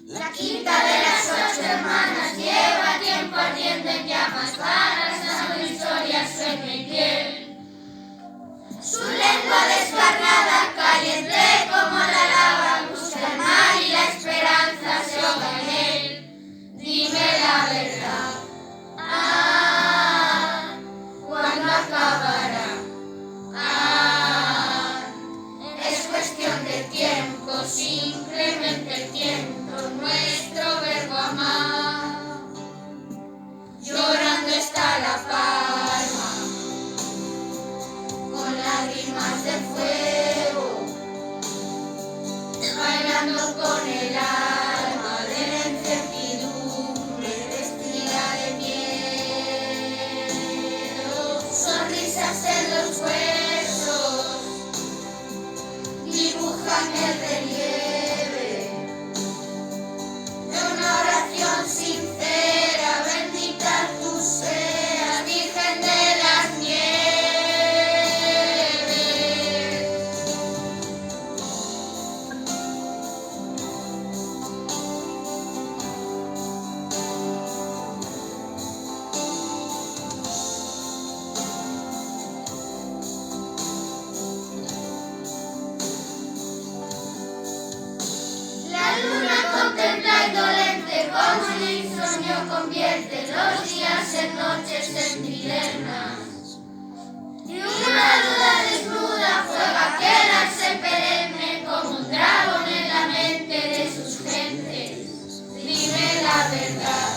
La quinta de las 8 hermanas lleva tiempo ardiendo en llamas, arrasando historias en mi piel. Su lengua descarnada, caliente como la lava, busca el mar y la esperanza se ahoga en él. Dime la verdad, ¿cuándo acabará? Es cuestión de tiempo, simplemente el tiempo, nuestro verbo amar. Llorando está la palma, con lágrimas de fuego, bailando con el alma de la incertidumbre, vestida de miedo. Sonrisas en los huesos dibujan el relieve de una oración sincera. Bendita tú seas, Virgen de las Nieves. La luna contempla indolente como un insomnio convierte los días en noches sempiternas. Y una duda desnuda juega a quedarse perenne como un dragón en la mente de sus gentes. Dime la verdad,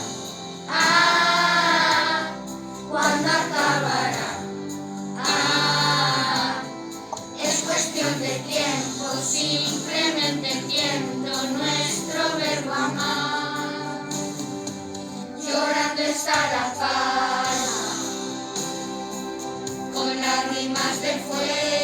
¿cuándo acabará? Es cuestión de tiempo, simplemente entiendo nuestro verbo amar. Llorando está la palma, con lágrimas de fuego.